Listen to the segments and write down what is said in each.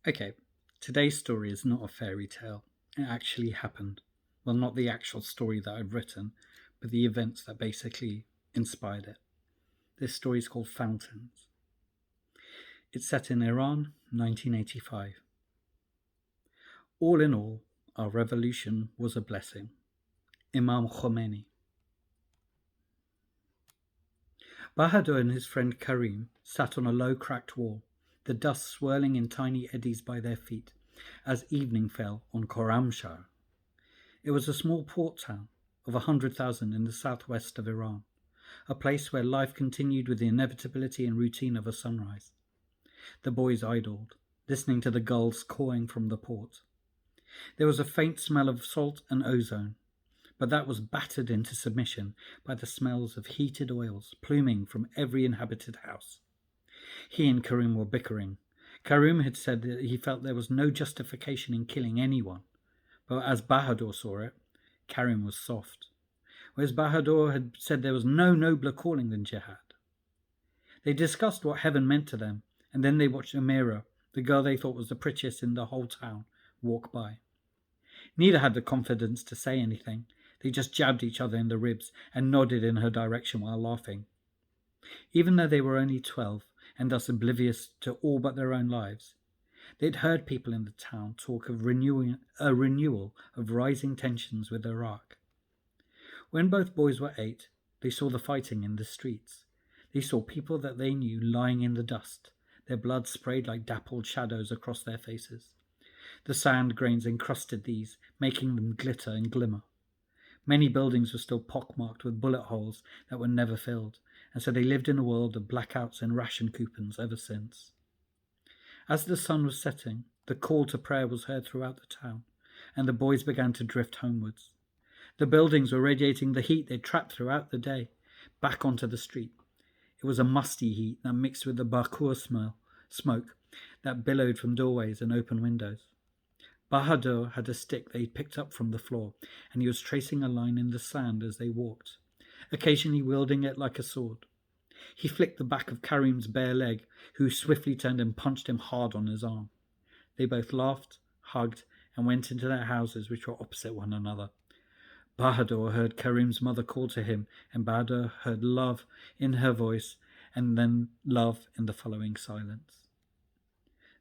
Okay, today's story is not a fairy tale. It actually happened. Well, not the actual story that I've written, but the events that basically inspired it. This story is called Fountains. It's set in Iran, 1985. All in all, our revolution was a blessing. Imam Khomeini. Bahadur and his friend Karim sat on a low cracked wall, the dust swirling in tiny eddies by their feet as evening fell on Khorramshahr. It was a small port town of 100,000 in the southwest of Iran, a place where life continued with the inevitability and routine of a sunrise. The boys idled, listening to the gulls cawing from the port. There was a faint smell of salt and ozone, but that was battered into submission by the smells of heated oils pluming from every inhabited house. He and Karim were bickering. Karim had said that he felt there was no justification in killing anyone, but as Bahadur saw it, Karim was soft, whereas Bahadur had said there was no nobler calling than jihad. They discussed what heaven meant to them, and then they watched Amira, the girl they thought was the prettiest in the whole town, walk by. Neither had the confidence to say anything. They just jabbed each other in the ribs and nodded in her direction while laughing. Even though they were only 12 and thus oblivious to all but their own lives, they'd heard people in the town talk of a renewal of rising tensions with Iraq. When both boys were 8, they saw the fighting in the streets. They saw people that they knew lying in the dust, their blood sprayed like dappled shadows across their faces. The sand grains encrusted these, making them glitter and glimmer. Many buildings were still pockmarked with bullet holes that were never filled, and so they lived in a world of blackouts and ration coupons ever since. As the sun was setting, the call to prayer was heard throughout the town, and the boys began to drift homewards. The buildings were radiating the heat they'd trapped throughout the day, back onto the street. It was a musty heat that mixed with the bakur smoke that billowed from doorways and open windows. Bahadur had a stick they'd picked up from the floor, and he was tracing a line in the sand as they walked, occasionally wielding it like a sword. He flicked the back of Karim's bare leg, who swiftly turned and punched him hard on his arm. They both laughed, hugged, and went into their houses, which were opposite one another. Bahadur heard Karim's mother call to him, and Bahadur heard love in her voice, and then love in the following silence.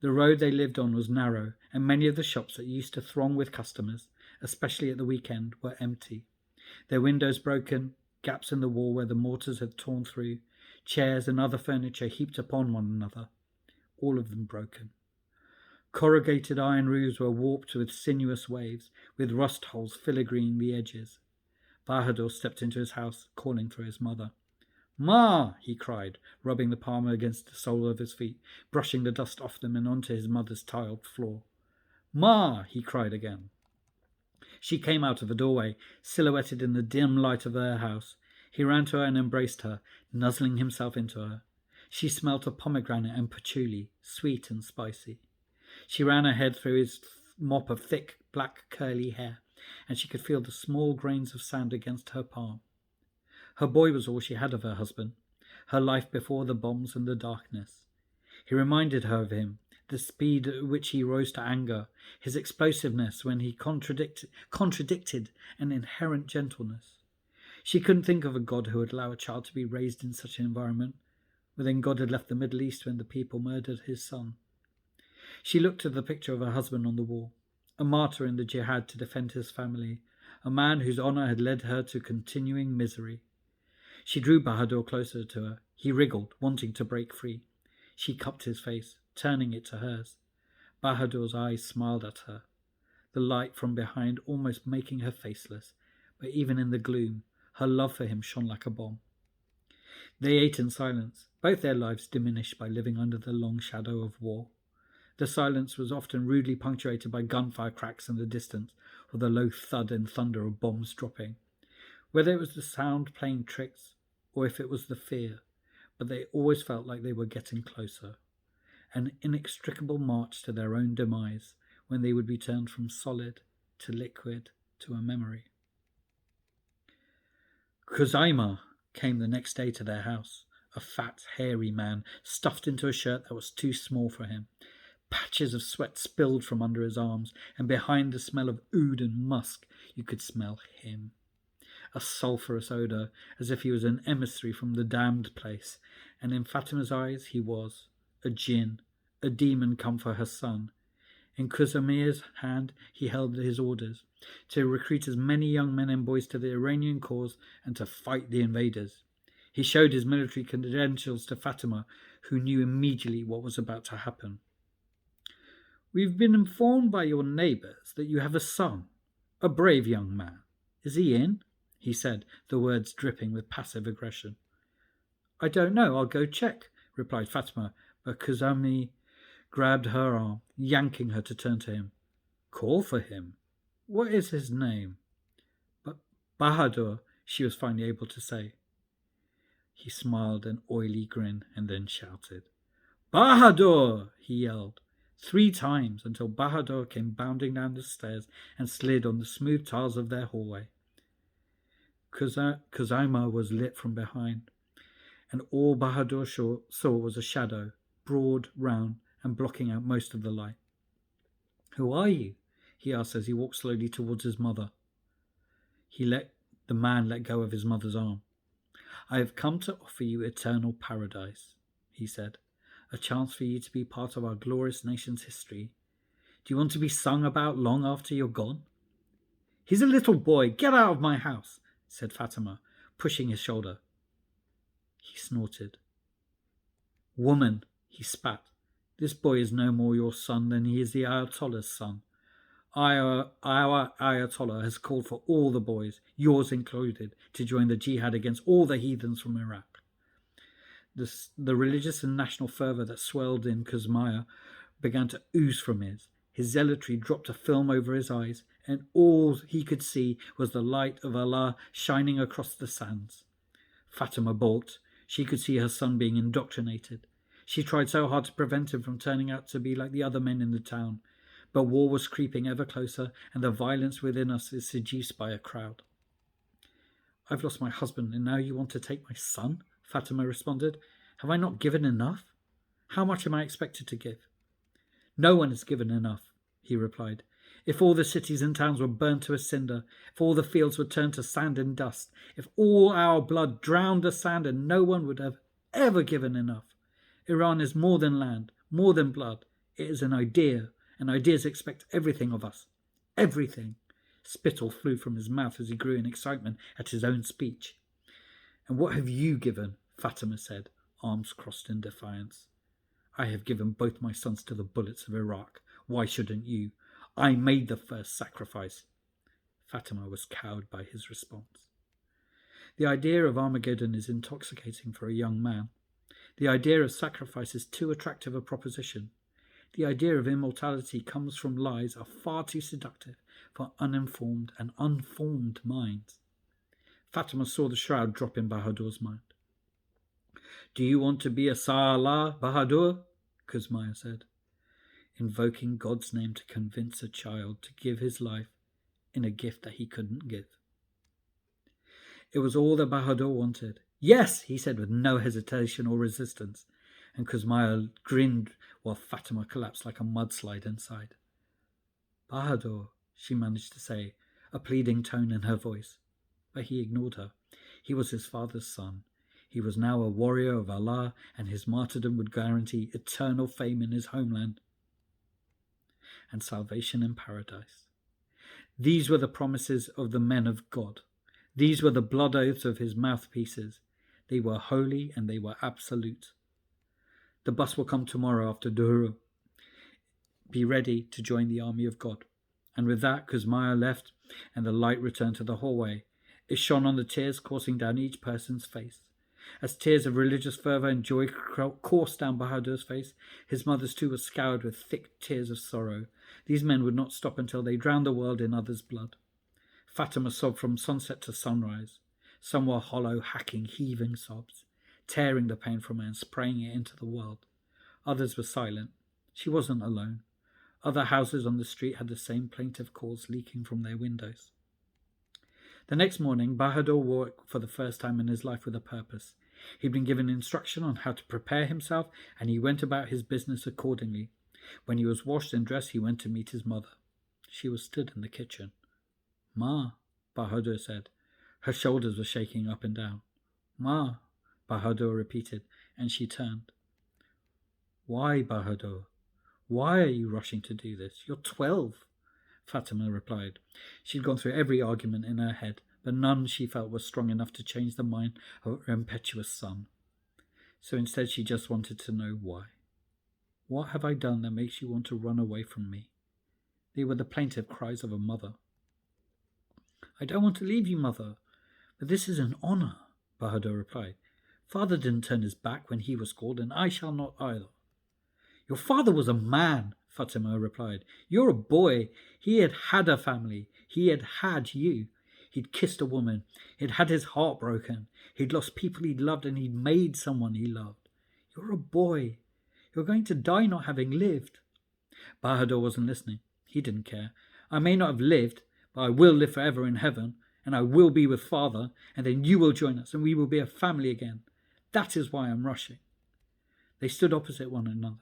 The road they lived on was narrow, and many of the shops that used to throng with customers, especially at the weekend, were empty. Their windows broken, gaps in the wall where the mortars had torn through, chairs and other furniture heaped upon one another, all of them broken. Corrugated iron roofs were warped with sinuous waves, with rust holes filigreeing the edges. Bahadur stepped into his house, calling for his mother. "Ma!" he cried, rubbing the palm against the sole of his feet, brushing the dust off them and onto his mother's tiled floor. "Ma!" he cried again. She came out of a doorway, silhouetted in the dim light of their house. He ran to her and embraced her, nuzzling himself into her. She smelt of pomegranate and patchouli, sweet and spicy. She ran her head through his mop of thick, black, curly hair, and she could feel the small grains of sand against her palm. Her boy was all she had of her husband, her life before the bombs and the darkness. He reminded her of him, the speed at which he rose to anger, his explosiveness when he contradicted an inherent gentleness. She couldn't think of a God who would allow a child to be raised in such an environment, but then God had left the Middle East when the people murdered his son. She looked at the picture of her husband on the wall, a martyr in the jihad to defend his family, a man whose honor had led her to continuing misery. She drew Bahadur closer to her. He wriggled, wanting to break free. She cupped his face, turning it to hers. Bahadur's eyes smiled at her, the light from behind almost making her faceless, but even in the gloom, her love for him shone like a bomb. They ate in silence, both their lives diminished by living under the long shadow of war. The silence was often rudely punctuated by gunfire cracks in the distance, or the low thud and thunder of bombs dropping. Whether it was the sound playing tricks, or if it was the fear, but they always felt like they were getting closer. An inextricable march to their own demise, when they would be turned from solid to liquid to a memory. Khuzaima came the next day to their house, a fat, hairy man stuffed into a shirt that was too small for him. Patches of sweat spilled from under his arms, and behind the smell of oud and musk you could smell him. A sulphurous odour, as if he was an emissary from the damned place, and in Fatima's eyes he was a jinn, a demon come for her son. In Kuzamir's hand he held his orders, to recruit as many young men and boys to the Iranian cause and to fight the invaders. He showed his military credentials to Fatima, who knew immediately what was about to happen. "We've been informed by your neighbours that you have a son, a brave young man. Is he in?" he said, the words dripping with passive aggression. "I don't know. I'll go check," replied Fatima, but Kuzami grabbed her arm, yanking her to turn to him. "Call for him. What is his name?" "But Bahadur," she was finally able to say. He smiled an oily grin and then shouted. "Bahadur!" he yelled 3 times until Bahadur came bounding down the stairs and slid on the smooth tiles of their hallway. Kuzaima was lit from behind, and all Bahadur saw was a shadow, broad, round, and blocking out most of the light. "Who are you?" he asked as he walked slowly towards his mother. The man let go of his mother's arm. "I have come to offer you eternal paradise," he said, "a chance for you to be part of our glorious nation's history. Do you want to be sung about long after you're gone?" "He's a little boy. Get out of my house," said Fatima, pushing his shoulder. He snorted. "Woman," he spat, "this boy is no more your son than he is the Ayatollah's son. Our Ayatollah has called for all the boys, yours included, to join the jihad against all the heathens from Iraq." The religious and national fervour that swelled in Kuzmaya began to ooze from his zealotry dropped a film over his eyes, and all he could see was the light of Allah shining across the sands. Fatima balked. She could see her son being indoctrinated. She tried so hard to prevent him from turning out to be like the other men in the town, but war was creeping ever closer, and the violence within us is seduced by a crowd. "I've lost my husband, and now you want to take my son?" Fatima responded. "Have I not given enough? How much am I expected to give?" "No one has given enough," he replied. "If all the cities and towns were burned to a cinder, if all the fields were turned to sand and dust, if all our blood drowned the sand, and no one would have ever given enough. Iran is more than land, more than blood. It is an idea, and ideas expect everything of us. Everything." Spittle flew from his mouth as he grew in excitement at his own speech. "And what have you given?" Fatima said, arms crossed in defiance. "I have given both my sons to the bullets of Iraq. Why shouldn't you? I made the first sacrifice." Fatima was cowed by his response. The idea of Armageddon is intoxicating for a young man. The idea of sacrifice is too attractive a proposition. The idea of immortality comes from lies are far too seductive for uninformed and unformed minds. Fatima saw the shroud drop in Bahadur's mind. "Do you want to be a Salah, Bahadur?" Kuzmaya said, invoking God's name to convince a child to give his life in a gift that he couldn't give. It was all that Bahadur wanted. "Yes," he said with no hesitation or resistance, and Kuzmaya grinned while Fatima collapsed like a mudslide inside. "Bahadur," she managed to say, a pleading tone in her voice. But he ignored her. He was his father's son. He was now a warrior of Allah, and his martyrdom would guarantee eternal fame in his homeland and salvation in paradise. These were the promises of the men of God. These were the blood oaths of his mouthpieces. They were holy and they were absolute. "The bus will come tomorrow after Duhur. Be ready to join the army of God." And with that, Kuzmaya left, and the light returned to the hallway. It shone on the tears coursing down each person's face. As tears of religious fervour and joy coursed down Bahadur's face, his mother's too was scoured with thick tears of sorrow. These men would not stop until they drowned the world in others' blood. Fatima sobbed from sunset to sunrise. Some were hollow, hacking, heaving sobs, tearing the pain from her and spraying it into the world. Others were silent. She wasn't alone. Other houses on the street had the same plaintive calls leaking from their windows. The next morning, Bahadur woke for the first time in his life with a purpose. He'd been given instruction on how to prepare himself, and he went about his business accordingly. When he was washed and dressed, he went to meet his mother. She was stood in the kitchen. "Ma," Bahadur said. Her shoulders were shaking up and down. "Ma," Bahadur repeated, and she turned. "Why, Bahadur? Why are you rushing to do this? You're 12, Fatima replied. She'd gone through every argument in her head, but none she felt was strong enough to change the mind of her impetuous son. So instead she just wanted to know why. "What have I done that makes you want to run away from me?" They were the plaintive cries of a mother. "I don't want to leave you, mother, but this is an honor," Bahadur replied. "Father didn't turn his back when he was called, and I shall not either." "Your father was a man," Fatima replied. "You're a boy. He had had a family. He had had you. He'd kissed a woman. He'd had his heart broken. He'd lost people he'd loved, and he'd made someone he loved. You're a boy. You're going to die not having lived." Bahadur wasn't listening. He didn't care. "I may not have lived, but I will live forever in heaven, and I will be with Father, and then you will join us, and we will be a family again. That is why I'm rushing." They stood opposite one another.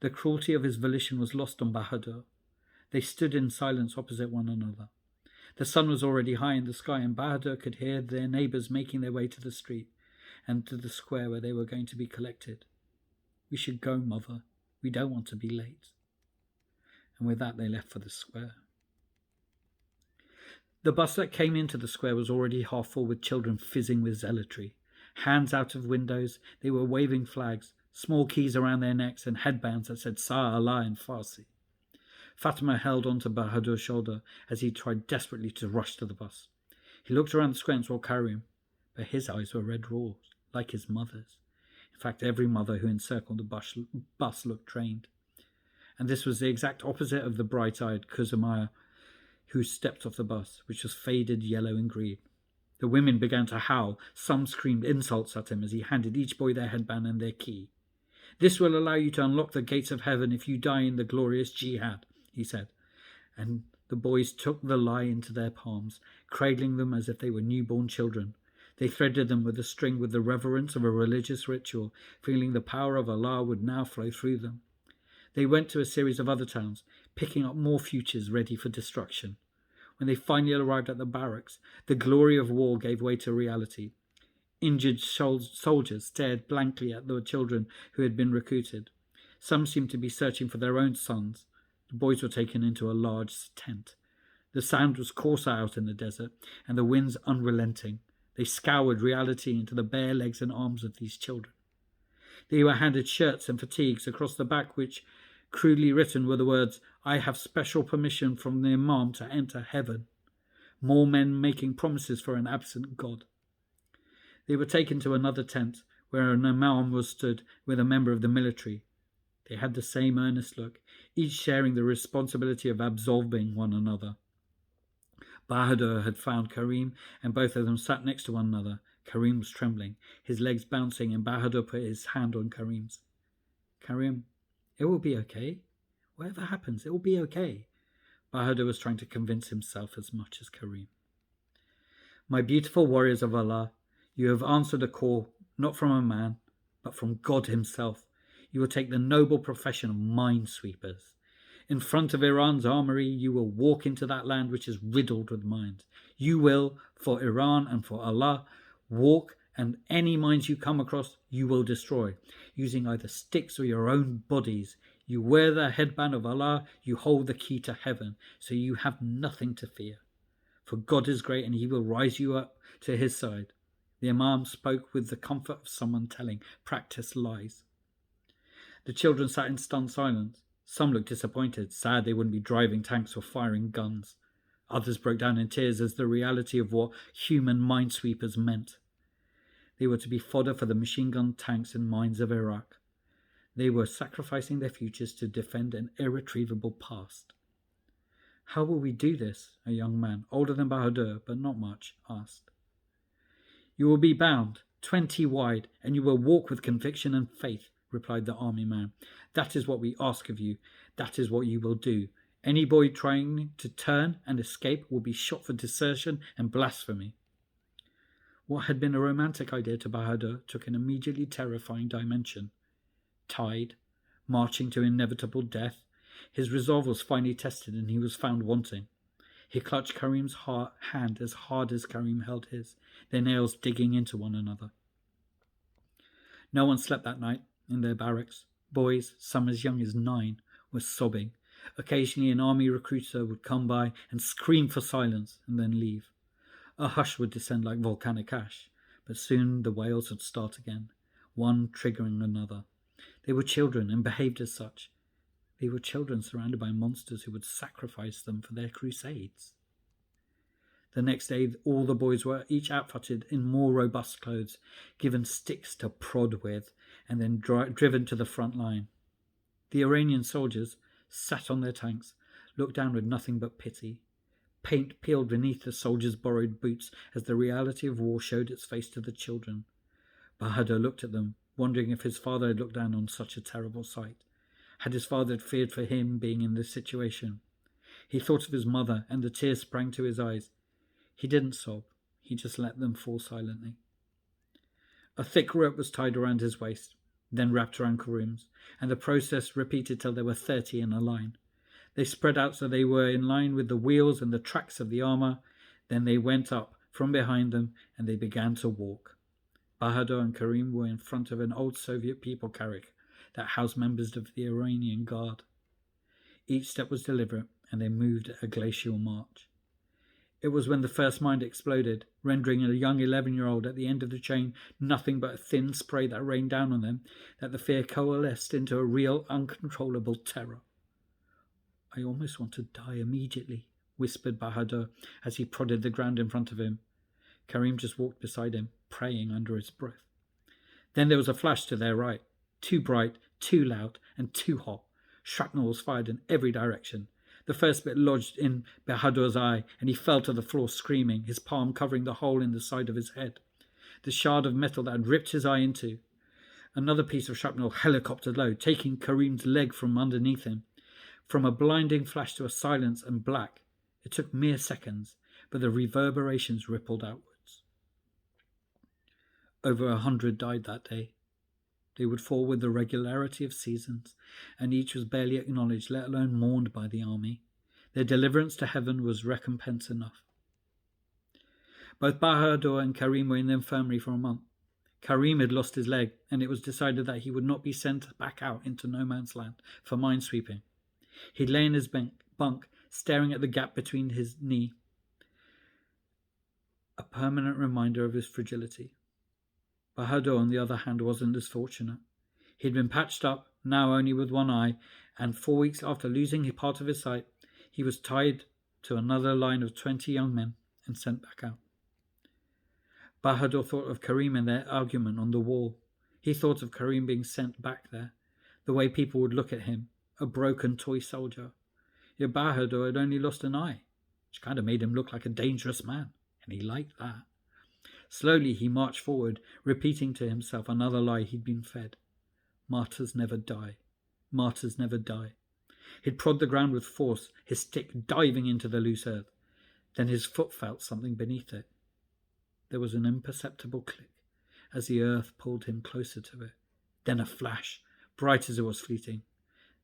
The cruelty of his volition was lost on Bahadur. They stood in silence opposite one another. The sun was already high in the sky, and Bahadur could hear their neighbours making their way to the street and to the square where they were going to be collected. "We should go, mother. We don't want to be late." And with that they left for the square. The bus that came into the square was already half full, with children fizzing with zealotry. Hands out of windows, they were waving flags, small keys around their necks, and headbands that said Sa Allah in Farsi. Fatima held on to Bahadur's shoulder as he tried desperately to rush to the bus. He looked around the square and saw Karim, but his eyes were red raw, like his mother's. In fact, every mother who encircled the bus looked drained. And this was the exact opposite of the bright-eyed Kuzumaya who stepped off the bus, which was faded yellow and green. The women began to howl. Some screamed insults at him as he handed each boy their headband and their key. "This will allow you to unlock the gates of heaven if you die in the glorious jihad," he said. And the boys took the lie into their palms, cradling them as if they were newborn children. They threaded them with a string with the reverence of a religious ritual, feeling the power of Allah would now flow through them. They went to a series of other towns, picking up more futures ready for destruction. When they finally arrived at the barracks, the glory of war gave way to reality. Injured soldiers stared blankly at the children who had been recruited. Some seemed to be searching for their own sons. The boys were taken into a large tent. The sand was coarser out in the desert, and the winds unrelenting. They scoured reality into the bare legs and arms of these children. They were handed shirts and fatigues across the back, which, crudely written, were the words, "I have special permission from the Imam to enter heaven." More men making promises for an absent God. They were taken to another tent, where an Imam was stood with a member of the military. They had the same earnest look, each sharing the responsibility of absolving one another. Bahadur had found Karim, and both of them sat next to one another. Karim was trembling, his legs bouncing, and Bahadur put his hand on Karim's. "Karim, it will be okay. Whatever happens, it will be okay." Bahadur was trying to convince himself as much as Karim. "My beautiful warriors of Allah, you have answered a call, not from a man, but from God himself. You will take the noble profession of minesweepers. In front of Iran's armory, you will walk into that land which is riddled with mines. You will, for Iran and for Allah, walk, and any mines you come across, you will destroy, using either sticks or your own bodies. You wear the headband of Allah, you hold the key to heaven, so you have nothing to fear. For God is great, and he will rise you up to his side." The Imam spoke with the comfort of someone telling practiced lies. The children sat in stunned silence. Some looked disappointed, sad they wouldn't be driving tanks or firing guns. Others broke down in tears as the reality of what human minesweepers meant. They were to be fodder for the machine gun tanks and mines of Iraq. They were sacrificing their futures to defend an irretrievable past. "How will we do this?" a young man, older than Bahadur, but not much, asked. "You will be bound, 20 wide, and you will walk with conviction and faith," replied the army man. "That is what we ask of you. That is what you will do. Any boy trying to turn and escape will be shot for desertion and blasphemy." What had been a romantic idea to Bahadur took an immediately terrifying dimension. Tied, marching to inevitable death. His resolve was finally tested, and he was found wanting. He clutched Karim's hand as hard as Karim held his, their nails digging into one another. No one slept that night in their barracks. Boys, some as young as 9, were sobbing. Occasionally an army recruiter would come by and scream for silence and then leave. A hush would descend like volcanic ash, but soon the wails would start again, one triggering another. They were children and behaved as such. They were children surrounded by monsters who would sacrifice them for their crusades. The next day, all the boys were each outfitted in more robust clothes, given sticks to prod with, and then driven to the front line. The Iranian soldiers sat on their tanks, looked down with nothing but pity. Paint peeled beneath the soldiers' borrowed boots as the reality of war showed its face to the children. Bahadur looked at them, wondering if his father had looked down on such a terrible sight. Had his father feared for him being in this situation? He thought of his mother, and the tears sprang to his eyes. He didn't sob. He just let them fall silently. A thick rope was tied around his waist, then wrapped around Karim's, and the process repeated till there were 30 in a line. They spread out so they were in line with the wheels and the tracks of the armour. Then they went up from behind them, and they began to walk. Bahadur and Karim were in front of an old Soviet people carriage that housed members of the Iranian Guard. Each step was deliberate, and they moved at a glacial march. It was when the first mine exploded, rendering a young 11-year-old at the end of the chain nothing but a thin spray that rained down on them, that the fear coalesced into a real, uncontrollable terror. "I almost want to die immediately," whispered Bahadur as he prodded the ground in front of him. Karim just walked beside him, praying under his breath. Then there was a flash to their right. Too bright, too loud, and too hot. Shrapnel was fired in every direction. The first bit lodged in Bahadur's eye, and he fell to the floor screaming, his palm covering the hole in the side of his head, the shard of metal that had ripped his eye in two. Another piece of shrapnel helicoptered low, taking Karim's leg from underneath him. From a blinding flash to a silence and black, it took mere seconds, but the reverberations rippled outwards. Over 100 died that day. They would fall with the regularity of seasons, and each was barely acknowledged, let alone mourned by the army. Their deliverance to heaven was recompense enough. Both Bahadur and Karim were in the infirmary for a month. Karim had lost his leg, and it was decided that he would not be sent back out into no man's land for minesweeping. He lay in his bunk, staring at the gap between his knee, a permanent reminder of his fragility. Bahadur, on the other hand, wasn't as fortunate. He had been patched up, now only with one eye, and 4 weeks after losing part of his sight, he was tied to another line of 20 young men and sent back out. Bahadur thought of Karim and their argument on the wall. He thought of Karim being sent back there, the way people would look at him, a broken toy soldier. Yet Bahadur had only lost an eye, which kind of made him look like a dangerous man, and he liked that. Slowly he marched forward, repeating to himself another lie he'd been fed. Martyrs never die. Martyrs never die. He'd prod the ground with force, his stick diving into the loose earth. Then his foot felt something beneath it. There was an imperceptible click as the earth pulled him closer to it. Then a flash, bright as it was fleeting.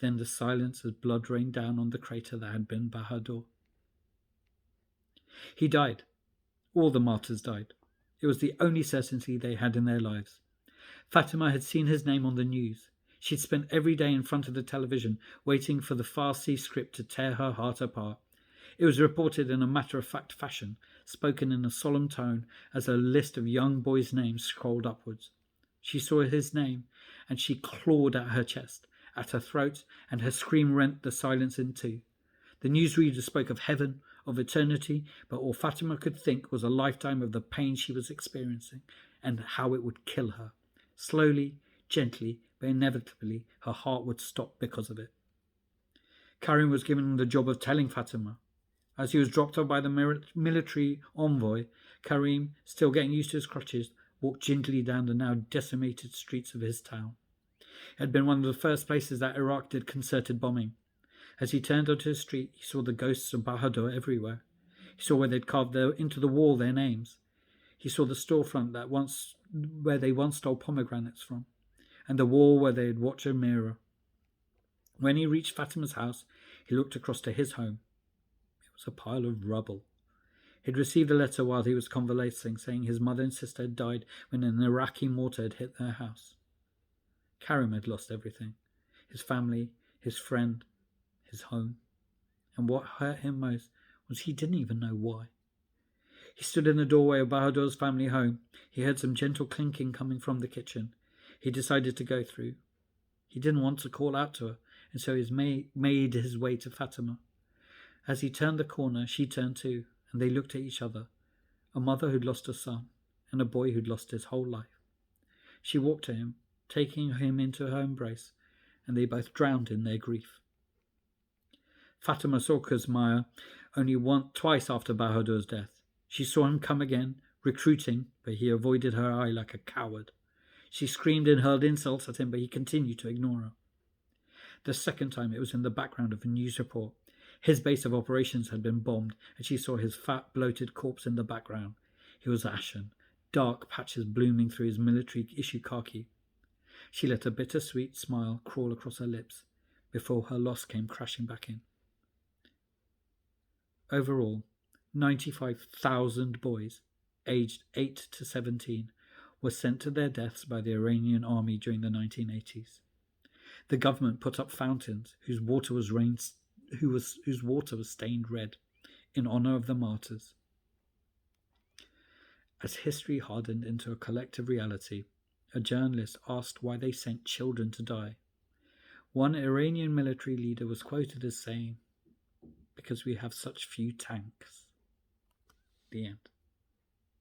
Then the silence as blood rained down on the crater that had been Bahadur. He died. All the martyrs died. It was the only certainty they had in their lives. Fatima had seen his name on the news. She'd spent every day in front of the television, waiting for the Farsi script to tear her heart apart. It was reported in a matter-of-fact fashion, spoken in a solemn tone, as a list of young boys' names scrolled upwards. She saw his name, and she clawed at her chest, at her throat, and her scream rent the silence in two. The newsreader spoke of heaven, of eternity, but all Fatima could think was a lifetime of the pain she was experiencing and how it would kill her. Slowly, gently, but inevitably, her heart would stop because of it. Karim was given the job of telling Fatima. As he was dropped off by the military envoy, Karim, still getting used to his crutches, walked gingerly down the now decimated streets of his town. It had been one of the first places that Iraq did concerted bombing. As he turned onto the street, he saw the ghosts of Bahadur everywhere. He saw where they'd carved into the wall their names. He saw the storefront where they once stole pomegranates from, and the wall where they had watched a mirror. When he reached Fatima's house, he looked across to his home. It was a pile of rubble. He'd received a letter while he was convalescing saying his mother and sister had died when an Iraqi mortar had hit their house. Karim had lost everything: his family, his friend, his home. And what hurt him most was he didn't even know why. He stood in the doorway of Bahadur's family home. He heard some gentle clinking coming from the kitchen. He decided to go through. He didn't want to call out to her, and so he made his way to Fatima. As he turned the corner, she turned too, and they looked at each other, a mother who'd lost a son, and a boy who'd lost his whole life. She walked to him, taking him into her embrace, and they both drowned in their grief. Fatima saw Kazmaya only twice after Bahadur's death. She saw him come again, recruiting, but he avoided her eye like a coward. She screamed and hurled insults at him, but he continued to ignore her. The second time, it was in the background of a news report. His base of operations had been bombed, and she saw his fat, bloated corpse in the background. He was ashen, dark patches blooming through his military-issue khaki. She let a bittersweet smile crawl across her lips before her loss came crashing back in. Overall, 95,000 boys, aged 8 to 17, were sent to their deaths by the Iranian army during the 1980s. The government put up fountains whose water was stained red in honor of the martyrs. As history hardened into a collective reality, a journalist asked why they sent children to die. One Iranian military leader was quoted as saying, "Because we have such few tanks." The end.